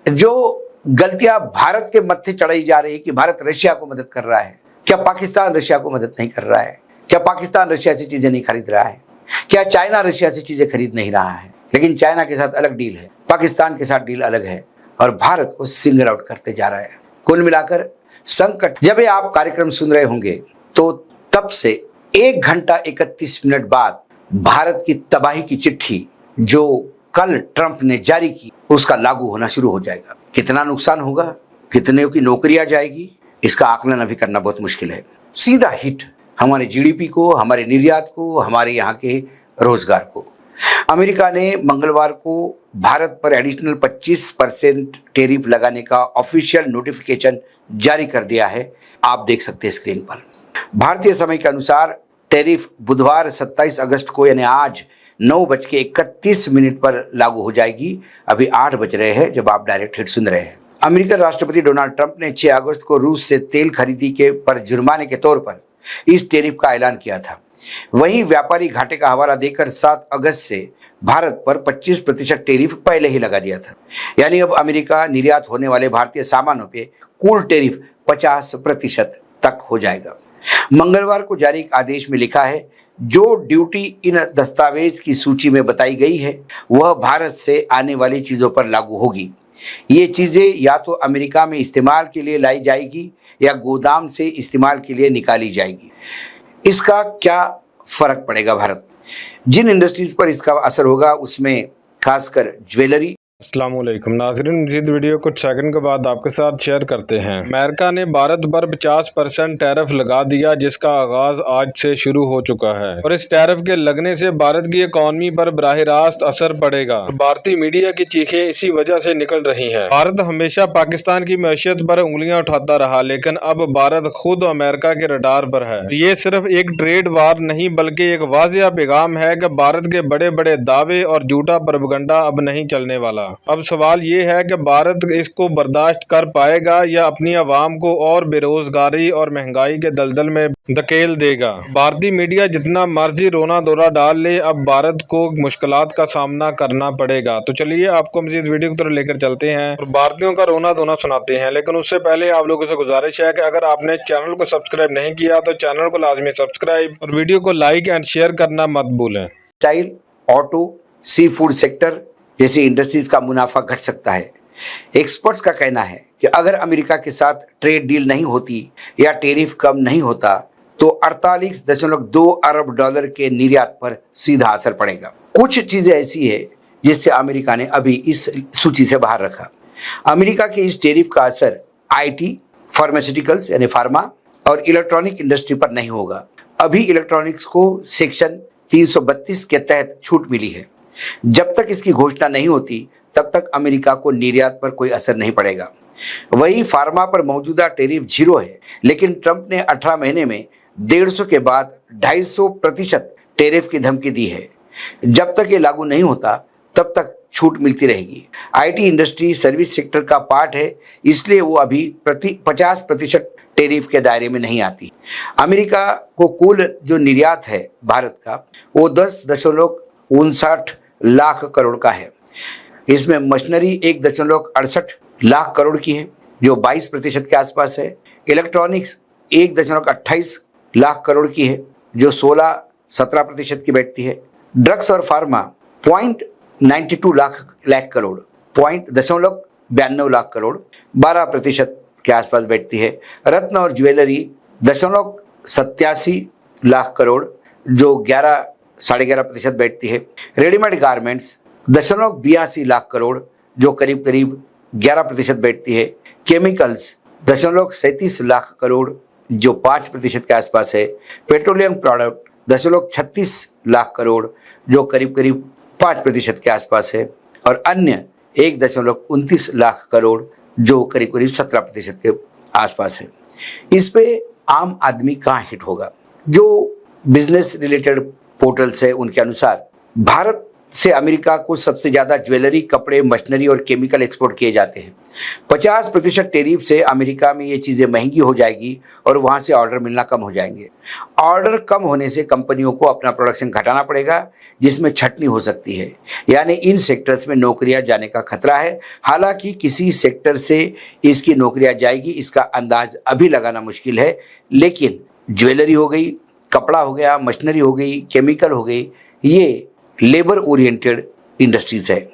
जो गलतियां भारत के मत्थे चढ़ाई जा रही है कि भारत रशिया को मदद कर रहा है, क्या पाकिस्तान रशिया को मदद नहीं कर रहा है? क्या पाकिस्तान रशिया से चीजें नहीं खरीद रहा है? क्या चाइना रशिया से चीजें खरीद नहीं रहा है? लेकिन चाइना के साथ अलग डील है, पाकिस्तान के साथ डील अलग है और भारत को सिंगल आउट करते जा रहा है। कुल मिलाकर संकट। जब ये आप कार्यक्रम सुन रहे होंगे तो तब से 1 घंटा 31 मिनट बाद भारत की तबाही की चिट्ठी जो कल ट्रंप ने जारी की उसका लागू होना शुरू हो जाएगा। कितना नुकसान होगा, कितने की नौकरियां जाएगी, इसका आकलन अभी करना बहुत मुश्किल है। सीधा हिट हमारे जीडीपी को, हमारे निर्यात को, हमारे यहाँ के रोजगार को। अमेरिका ने मंगलवार को भारत पर एडिशनल 25% टैरिफ लगाने का ऑफिशियल नोटिफिकेशन जारी कर दिया है। आप देख सकते हैं स्क्रीन पर। भारतीय समय के अनुसार टैरिफ बुधवार 27 अगस्त को यानी आज 9:31 पर लागू हो जाएगी। अभी 8 बज रहे हैं जब आप डायरेक्ट हिट सुन रहे हैं। अमेरिकी राष्ट्रपति डोनाल्ड ट्रंप ने 6 अगस्त को रूस से तेल खरीदी के पर जुर्माने के तौर पर इस टैरिफ का ऐलान किया था। वहीं व्यापारी घाटे का हवाला देकर 7 अगस्त से भारत पर 25% टैरिफ पहले ही लगा दिया था। यानी अब अमेरिका निर्यात होने वाले भारतीय सामानों पे कुल टैरिफ 50% तक हो जाएगा। मंगलवार को जारी एक आदेश में लिखा है, जो ड्यूटी इन दस्तावेज की सूची में बताई गई है वह भारत से आने वाली चीजों पर लागू होगी। ये चीजें या तो अमेरिका में इस्तेमाल के लिए लाई जाएगी या गोदाम से इस्तेमाल के लिए निकाली जाएगी। इसका क्या फर्क पड़ेगा भारत? जिन इंडस्ट्रीज पर इसका असर होगा उसमें खासकर ज्वेलरी। अस्सलाम वालेकुम नाज़रीन, मज़ीद वीडियो कुछ सेकंड के बाद आपके साथ शेयर करते हैं। अमेरिका ने भारत पर 50% टैरिफ लगा दिया, जिसका आगाज आज से शुरू हो चुका है और इस टैरिफ के लगने से भारत की इकॉनमी पर बराह रास्त असर पड़ेगा। भारतीय मीडिया की चीखें इसी वजह से निकल रही हैं। भारत हमेशा पाकिस्तान की मैशियत पर उंगलियां उठाता रहा, लेकिन अब भारत खुद अमेरिका के रडार पर है। ये सिर्फ एक ट्रेड वार नहीं बल्कि एक वाज़िया पैगाम है कि भारत के बड़े बड़े दावे और झूठा प्रोपेगेंडा अब नहीं चलने वाला। अब सवाल ये है कि भारत इसको बर्दाश्त कर पाएगा या अपनी आवाम को और बेरोजगारी और महंगाई के दलदल में धकेल देगा। भारतीय मीडिया जितना मर्जी रोना धोना डाल ले, अब भारत को मुश्किलात का सामना करना पड़ेगा। तो चलिए आपको मजीद वीडियो की तरफ लेकर चलते हैं और भारतीयों का रोना धोना सुनाते हैं। लेकिन उससे पहले आप लोगों से गुजारिश है कि अगर आपने चैनल को सब्सक्राइब नहीं किया तो चैनल को लाजमी सब्सक्राइब और वीडियो को लाइक एंड शेयर करना मत भूलें। Textile, auto, sea food sector जैसी इंडस्ट्रीज का मुनाफा घट सकता है। एक्सपर्ट्स का कहना है कि अगर अमेरिका के साथ ट्रेड डील नहीं होती या टैरिफ कम नहीं होता तो 48.2 अरब डॉलर के निर्यात पर सीधा असर पड़ेगा। कुछ चीजें ऐसी है जिससे अमेरिका ने अभी इस सूची से बाहर रखा। अमेरिका के इस टैरिफ का असर आईटी, फार्मास्यूटिकल्स यानी फार्मा और इलेक्ट्रॉनिक इंडस्ट्री पर नहीं होगा। अभी इलेक्ट्रॉनिक्स को सेक्शन 332 के तहत छूट मिली है। जब तक इसकी घोषणा नहीं होती तब तक अमेरिका को निर्यात पर कोई असर नहीं पड़ेगा। वही फार्मा पर मौजूदा टैरिफ 0 है, लेकिन ट्रंप ने 18 महीने में 150 के बाद 250% टैरिफ की धमकी दी है। जब तक ये लागू नहीं होता तब तक छूट मिलती रहेगी। आईटी इंडस्ट्री सर्विस सेक्टर का पार्ट है, इसलिए वो अभी 50% टैरिफ के दायरे में नहीं आती। अमेरिका को कुल जो निर्यात है भारत का वो 10.59 लाख करोड़ का है। इसमें मशीनरी 1.68 लाख करोड़ की है जो 22% के आसपास है। इलेक्ट्रॉनिक्स 1.28 लाख करोड़ की है जो 16-17% की बैठती है। ड्रग्स और फार्मा 0.92 लाख करोड़, 0.92 लाख करोड़ 12% के आसपास बैठती है। रत्न और ज्वेलरी 0.87 लाख करोड़ जो 11-11.5% बैठती है। रेडीमेड गारमेंट्स 0.82 लाख करोड़ जो करीब 11% बैठती है। केमिकल्स 0.37 लाख करोड़ जो 5% के आसपास है। पेट्रोलियम प्रोडक्ट 0.36 लाख करोड़ जो करीब 5% के आसपास है। और अन्य 1.29 लाख करोड़ जो करीब 17% के आसपास है। इस पे आम आदमी कहाँ हिट होगा? जो बिजनेस रिलेटेड पोर्टल्स है उनके अनुसार भारत से अमेरिका को सबसे ज्यादा ज्वेलरी, कपड़े, मशीनरी और केमिकल एक्सपोर्ट किए जाते हैं। 50% टैरिफ से अमेरिका में ये चीजें महंगी हो जाएगी और वहां से ऑर्डर मिलना कम हो जाएंगे। ऑर्डर कम होने से कंपनियों को अपना प्रोडक्शन घटाना पड़ेगा, जिसमें छटनी हो सकती है, यानी इन सेक्टर्स में नौकरियां जाने का खतरा है। हालांकि किसी सेक्टर से इसकी नौकरियां जाएगी इसका अंदाज अभी लगाना मुश्किल है, लेकिन ज्वेलरी हो गई, कपड़ा हो गया, मशीनरी हो गई, केमिकल हो गई, ये लेबर ओरिएंटेड इंडस्ट्रीज है।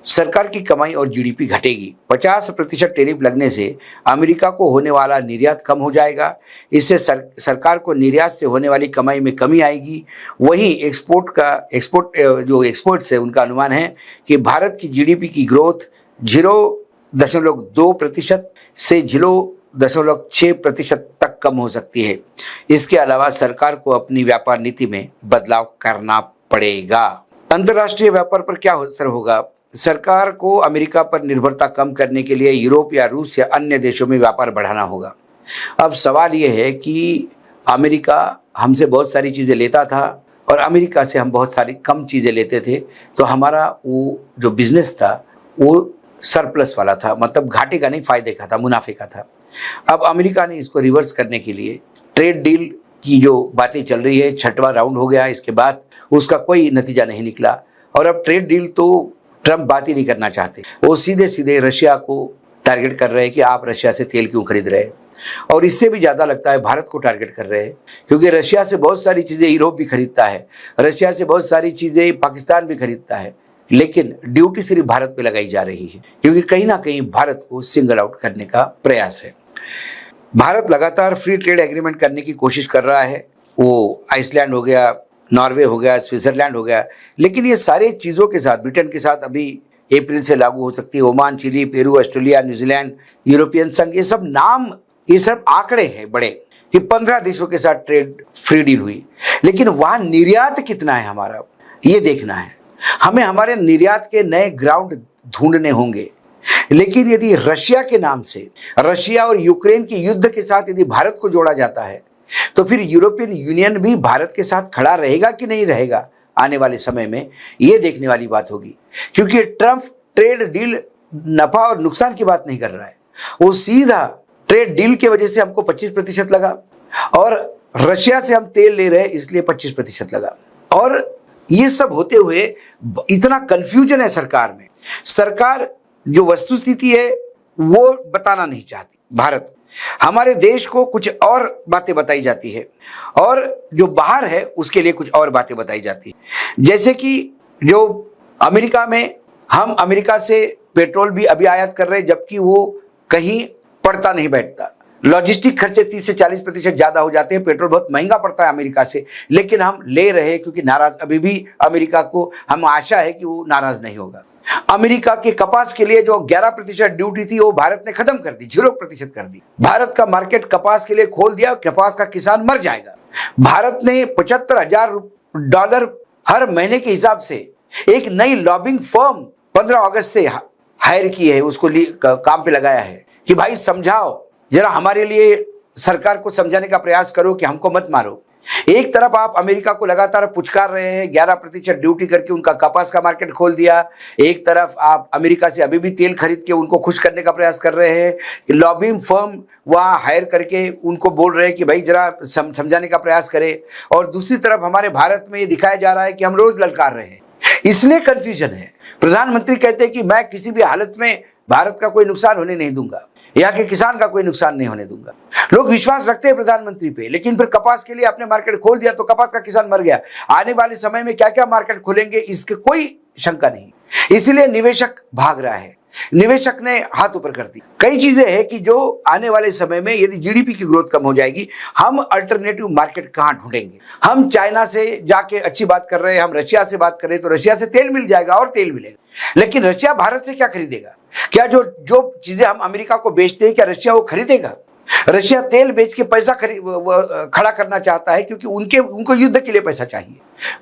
सरकार की कमाई और जीडीपी घटेगी। 50% टैरिफ लगने से अमेरिका को होने वाला निर्यात कम हो जाएगा। इससे सरकार को निर्यात से होने वाली कमाई में कमी आएगी। वहीं जो एक्सपोर्ट्स है उनका अनुमान है कि भारत की जीडीपी की ग्रोथ 0.2% से 0.6% तक कम हो सकती है। इसके अलावा सरकार को अपनी व्यापार नीति में बदलाव करना पड़ेगा। अंतर्राष्ट्रीय व्यापार पर क्या असर होगा? सरकार को अमेरिका पर निर्भरता कम करने के लिए यूरोप या रूस या अन्य देशों में व्यापार बढ़ाना होगा। अब सवाल यह है कि अमेरिका हमसे बहुत सारी चीज़ें लेता था और अमेरिका से हम बहुत सारी कम चीज़ें लेते थे, तो हमारा वो जो बिजनेस था वो सरप्लस वाला था, मतलब घाटे का नहीं, फायदे का था, मुनाफे का था। अब अमेरिका ने इसको रिवर्स करने के लिए ट्रेड डील की जो बातें चल रही है, 6वां राउंड हो गया, इसके बाद उसका कोई नतीजा नहीं निकला और अब ट्रेड डील तो ट्रंप बात ही नहीं करना चाहते। वो सीधे सीधे रशिया को टारगेट कर रहे हैं कि आप रशिया से तेल क्यों खरीद रहे हैं, और इससे भी ज़्यादा लगता है भारत को टारगेट कर रहे हैं, क्योंकि रशिया से बहुत सारी चीज़ें यूरोप भी खरीदता है, रशिया से बहुत सारी चीज़ें पाकिस्तान भी खरीदता है, लेकिन ड्यूटी सिर्फ भारत पे लगाई जा रही है, क्योंकि कहीं ना कहीं भारत को सिंगल आउट करने का प्रयास है। भारत लगातार फ्री ट्रेड एग्रीमेंट करने की कोशिश कर रहा है। वो आइसलैंड हो गया, नॉर्वे हो गया, स्विट्जरलैंड हो गया, लेकिन ये सारे चीज़ों के साथ, ब्रिटेन के साथ अभी अप्रैल से लागू हो सकती है, Oman, Chile, Peru, Australia, New Zealand, European संघ, ये सब नाम, ये सब आंकड़े हैं बड़े कि 15 देशों के साथ ट्रेड फ्री डील हुई, लेकिन वहाँ निर्यात कितना है हमारा, ये देखना है। हमें हमारे निर्यात के नए ग्राउंड ढूंढने होंगे। लेकिन यदि रशिया के नाम से, रशिया और यूक्रेन के युद्ध के साथ यदि भारत को जोड़ा जाता है, तो फिर यूरोपियन यूनियन भी भारत के साथ खड़ा रहेगा कि नहीं रहेगा आने वाले समय में, ये देखने वाली बात होगी। क्योंकि ट्रंप ट्रेड डील नफा और नुकसान की बात नहीं कर रहा है, वो सीधा ट्रेड डील की वजह से हमको 25% लगा और रशिया से हम तेल ले रहे हैं इसलिए 25% लगा, और ये सब होते हुए इतना कंफ्यूजन है सरकार में। सरकार जो वस्तुस्थिति है वो बताना नहीं चाहती भारत, हमारे देश को कुछ और बातें बताई जाती है और जो बाहर है उसके लिए कुछ और बातें बताई जाती है। जैसे कि जो अमेरिका में, हम अमेरिका से पेट्रोल भी अभी आयात कर रहे हैं, जबकि वो कहीं पड़ता नहीं बैठता। लॉजिस्टिक खर्चे 30 से 40% ज़्यादा हो जाते हैं, पेट्रोल बहुत महंगा पड़ता है अमेरिका से, लेकिन हम ले रहे हैं क्योंकि नाराज, अभी भी अमेरिका को हम आशा है कि वो नाराज नहीं होगा। अमेरिका के कपास के लिए जो 11% ड्यूटी थी वो भारत ने खत्म कर दी, 0% कर दी। भारत का मार्केट कपास के लिए खोल दिया, कपास का किसान मर जाएगा। भारत ने $75,000 हर महीने के हिसाब से एक नई लॉबिंग फर्म 15 अगस्त से हायर की है, उसको काम पे लगाया है कि भाई समझाओ जरा, हमारे लिए सरकार को समझाने का प्रयास करो कि हमको मत मारो। एक तरफ आप अमेरिका को लगातार पुचकार रहे हैं, 11% ड्यूटी करके उनका कपास का मार्केट खोल दिया, एक तरफ आप अमेरिका से अभी भी तेल खरीद के उनको खुश करने का प्रयास कर रहे हैं, लॉबिंग फर्म वहाँ हायर करके उनको बोल रहे हैं कि भाई जरा समझाने का प्रयास करें, और दूसरी तरफ हमारे भारत में ये दिखाया जा रहा है कि हम रोज ललकार रहे हैं। इसलिए कंफ्यूजन है। प्रधानमंत्री कहते हैं कि मैं किसी भी हालत में भारत का कोई नुकसान होने नहीं दूंगा, यहाँ के किसान का कोई नुकसान नहीं होने दूंगा। लोग विश्वास रखते हैं प्रधानमंत्री पे, लेकिन फिर कपास के लिए आपने मार्केट खोल दिया तो कपास का किसान मर गया। आने वाले समय में क्या क्या मार्केट खोलेंगे इसके कोई शंका नहीं, इसलिए निवेशक भाग रहा है। निवेशक ने हाथ ऊपर कर दी। कई चीजें हैं कि जो आने वाले समय में यदि जीडीपी की ग्रोथ कम हो जाएगी, हम अल्टरनेटिव मार्केट कहां ढूंढेंगे? हम चाइना से जाके अच्छी बात कर रहे हैं, हम रशिया से बात कर रहे हैं, तो रशिया से तेल मिल जाएगा और तेल मिलेगा, लेकिन रशिया भारत से क्या खरीदेगा? क्या जो चीजें हम अमेरिका को बेचते हैं क्या रशिया वो खरीदेगा? रशिया तेल बेच के पैसा खड़ा करना चाहता है क्योंकि उनको युद्ध के लिए पैसा चाहिए।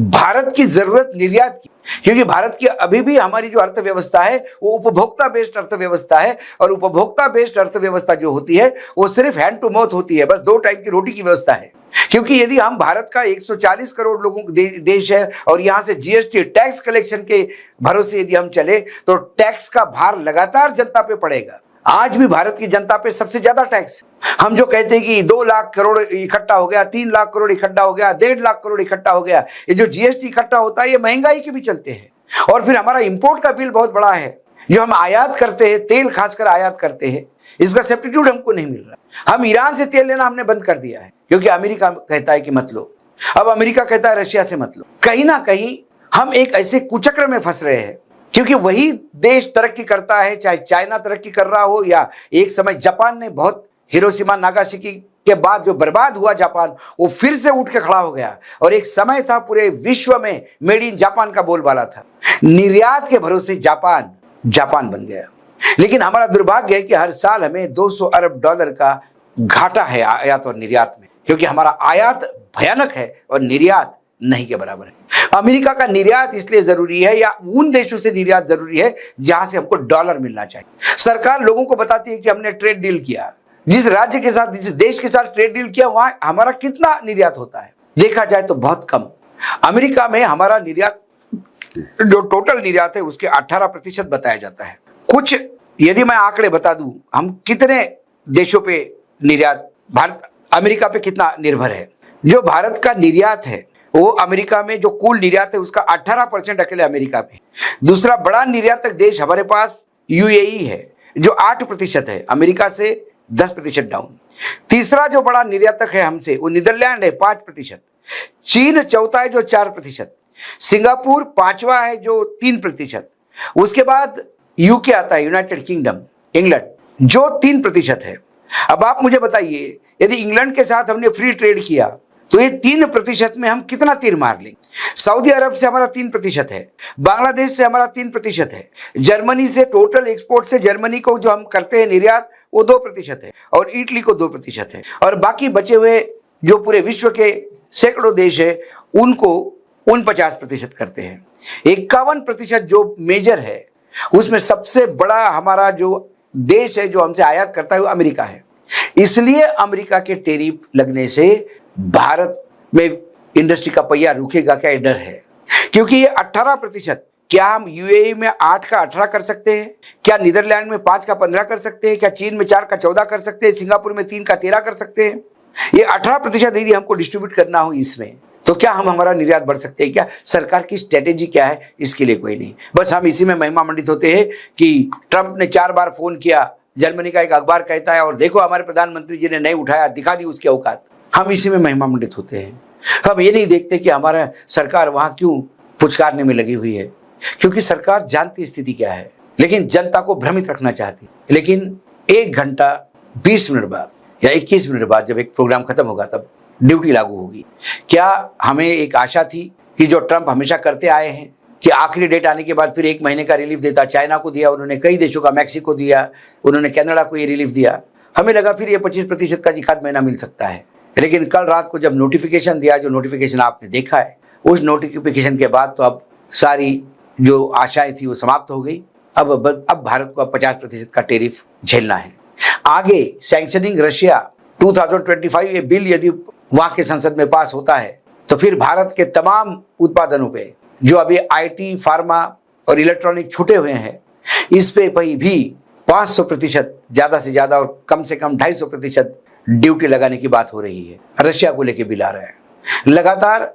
भारत की जरूरत निर्यात की, क्योंकि भारत की अभी भी हमारी जो अर्थव्यवस्था है वो उपभोक्ता बेस्ड अर्थव्यवस्था है, और उपभोक्ता बेस्ड अर्थव्यवस्था जो होती है वो सिर्फ हैंड टू माउथ होती है, बस 2 टाइम की रोटी की व्यवस्था है। क्योंकि यदि हम भारत का 140 करोड़ लोगों का देश है और यहां से जीएसटी टैक्स कलेक्शन के भरोसे यदि हम चले तो टैक्स का भार लगातार जनता पे पड़ेगा। आज भी भारत की जनता पे सबसे ज्यादा टैक्स। हम जो कहते हैं कि 2 लाख करोड़ इकट्ठा हो गया, 3 लाख करोड़ इकट्ठा हो गया, 1.5 लाख करोड़ इकट्ठा हो गया, ये जो जीएसटी इकट्ठा होता है ये महंगाई के भी चलते हैं। और फिर हमारा इंपोर्ट का बिल बहुत बड़ा है, जो हम आयात करते हैं, तेल खासकर आयात करते हैं, इसका सब्स्टिट्यूट हमको नहीं मिल रहा। हम ईरान से तेल लेना हमने बंद कर दिया है क्योंकि अमेरिका कहता है कि मत लो, अब अमेरिका कहता है रशिया से मत लो। कहीं ना कहीं हम एक ऐसे कुचक्र में फंस रहे हैं, क्योंकि वही देश तरक्की करता है, चाहे चाइना तरक्की कर रहा हो या एक समय जापान ने बहुत हिरोशिमा नागासाकी के बाद जो बर्बाद हुआ जापान, वो फिर से उठ के खड़ा हो गया और एक समय था पूरे विश्व में मेड इन जापान का बोलबाला था। निर्यात के भरोसे जापान बन गया। लेकिन हमारा दुर्भाग्य है कि हर साल हमें 200 अरब डॉलर का घाटा है आयात और निर्यात में, क्योंकि हमारा आयात भयानक है और निर्यात नहीं के बराबर है। अमेरिका का निर्यात इसलिए जरूरी है या उन देशों से निर्यात जरूरी है जहां से हमको डॉलर मिलना चाहिए। सरकार लोगों को बताती है कि हमने ट्रेड डील किया, जिस राज्य के साथ, जिस देश के साथ ट्रेड डील किया वहां हमारा कितना निर्यात होता है देखा जाए तो बहुत कम। अमेरिका में हमारा निर्यात, जो टोटल निर्यात है उसके 18% बताया जाता है। कुछ यदि मैं आंकड़े बता दूं, हम कितने देशों पे निर्यात, भारत अमेरिका पे कितना निर्भर है। जो भारत का निर्यात है वो अमेरिका में, जो कुल निर्यात है उसका 18% अकेले अमेरिका में। दूसरा बड़ा निर्यातक देश हमारे पास यूएई है जो 8% है, अमेरिका से 10% डाउन। तीसरा जो बड़ा निर्यातक है हमसे वो नीदरलैंड है 5%। चीन चौथा है जो 4%। सिंगापुर 5वां है जो 3%। उसके बाद यूके आता है, यूनाइटेड किंगडम, इंग्लैंड, जो 3% है। अब आप मुझे बताइए, यदि इंग्लैंड के साथ हमने फ्री ट्रेड किया तो ये 3% में हम कितना तीर मार लेंगे। सऊदी अरब से हमारा 3% है, बांग्लादेश से हमारा 3% है, जर्मनी से, टोटल एक्सपोर्ट से जर्मनी को जो हम करते हैं निर्यात वो 2% है, और इटली को 2% है, और बाकी बचे हुए जो पूरे विश्व के सैकड़ों देश है उनको 49% करते हैं। 51% जो मेजर है उसमें सबसे बड़ा हमारा जो देश है जो हमसे आयात करता है वो अमेरिका है। इसलिए अमेरिका के टैरिफ लगने से भारत में इंडस्ट्री का पहिया रुकेगा क्या, ये डर है। क्योंकि ये 18%, क्या हम यूएई में 8 का 18 कर सकते हैं? क्या नीदरलैंड में 5 का 15 कर सकते हैं? क्या चीन में 4 का 14 कर सकते हैं? सिंगापुर में 3 का 13 कर सकते हैं? ये 18% यदि हमको डिस्ट्रीब्यूट करना हो इसमें, तो क्या हम हमारा निर्यात बढ़ सकते हैं क्या? सरकार की स्ट्रेटेजी क्या है इसके लिए कोई नहीं। बस हम इसी में महिमा मंडित होते हैं कि ट्रंप ने 4 बार फोन किया, जर्मनी का एक अखबार कहता है, और देखो हमारे प्रधानमंत्री जी ने नहीं उठाया, दिखा दी उसकी औकात। हम इसी में महिमा मंडित होते हैं। हम ये नहीं देखते कि हमारा सरकार वहां क्यों पुचकारने में लगी हुई है, क्योंकि सरकार जानती स्थिति क्या है, लेकिन जनता को भ्रमित रखना चाहती है। लेकिन 1 घंटा 20 मिनट बाद या 21 मिनट बाद जब एक प्रोग्राम खत्म होगा तब ड्यूटी लागू होगी। क्या हमें एक आशा थी कि जो ट्रंप हमेशा करते आए हैं कि आखिरी डेट आने के बाद फिर 1 महीने का रिलीफ देता, चाइना को दिया उन्होंने, कई देशों का, मैक्सिको दिया उन्होंने, कनाडा को ये रिलीफ दिया, हमें लगा फिर ये 25% का एक आध महीना मिल सकता है। लेकिन कल रात को जब नोटिफिकेशन दिया, जो नोटिफिकेशन आपने देखा है, उस नोटिफिकेशन के बाद तो अब सारी जो आशाएं थी वो समाप्त हो गई। अब भारत को 50% का टैरिफ झेलना है। आगे सैंक्शनिंग रशिया 2025 ये बिल यदि वहां के संसद में पास होता है तो फिर भारत के तमाम उत्पादनों पे जो अभी आईटी, फार्मा और इलेक्ट्रॉनिक छूटे हुए हैं, इस पे भी 500% ज्यादा से ज्यादा और कम से कम 250% ड्यूटी लगाने की बात हो रही है। रशिया को लेके बिल आ रहा है। लगातार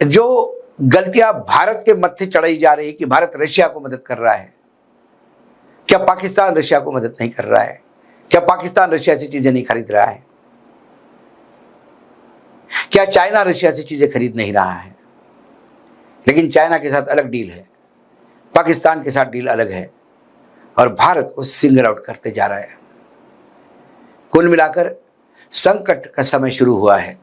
जो गलतियां भारत के मत्थे चढ़ाई जा रही है कि भारत रशिया को मदद कर रहा है, क्या पाकिस्तान रशिया को मदद नहीं कर रहा है? क्या पाकिस्तान रशिया से चीजें नहीं खरीद रहा है? क्या चाइना रशिया से चीजें खरीद नहीं रहा है? लेकिन चाइना के साथ अलग डील है, पाकिस्तान के साथ डील अलग है, और भारत को सिंगल आउट करते जा रहा है। कुल मिलाकर संकट का समय शुरू हुआ है।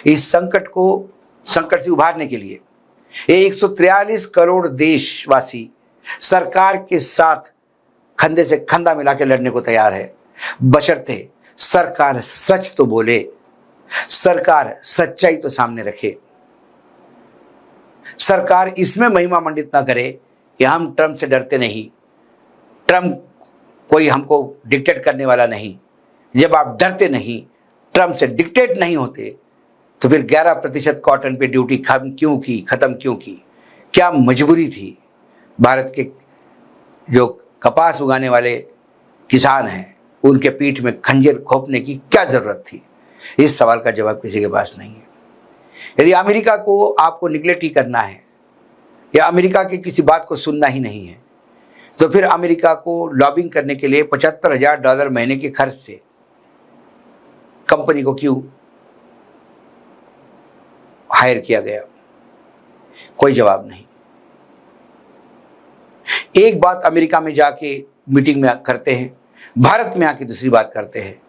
इस संकट से उभारने के लिए ये 143 करोड़ देशवासी सरकार के साथ कंधे से कंधा मिला के लड़ने को तैयार है। बशर्ते सरकार सच तो बोले, सरकार सच्चाई तो सामने रखे। सरकार इसमें महिमा मंडित ना करे कि हम ट्रंप से डरते नहीं, ट्रंप कोई हमको डिक्टेट करने वाला नहीं। जब आप डरते नहीं, ट्रंप से डिक्टेट नहीं होते, तो फिर 11% कॉटन पे ड्यूटी खत्म क्यों की? क्या मजबूरी थी? भारत के जो कपास उगाने वाले किसान हैं, उनके पीठ में खंजर खोपने की क्या जरूरत थी? इस सवाल का जवाब किसी के पास नहीं है। यदि अमेरिका को आपको निगलेक्ट ही करना है या अमेरिका की किसी बात को सुनना ही नहीं है, तो फिर अमेरिका को लॉबिंग करने के लिए $75,000 महीने के खर्च से कंपनी को क्यों हायर किया गया? कोई जवाब नहीं। एक बात अमेरिका में जाके मीटिंग में करते हैं, भारत में आके दूसरी बात करते हैं।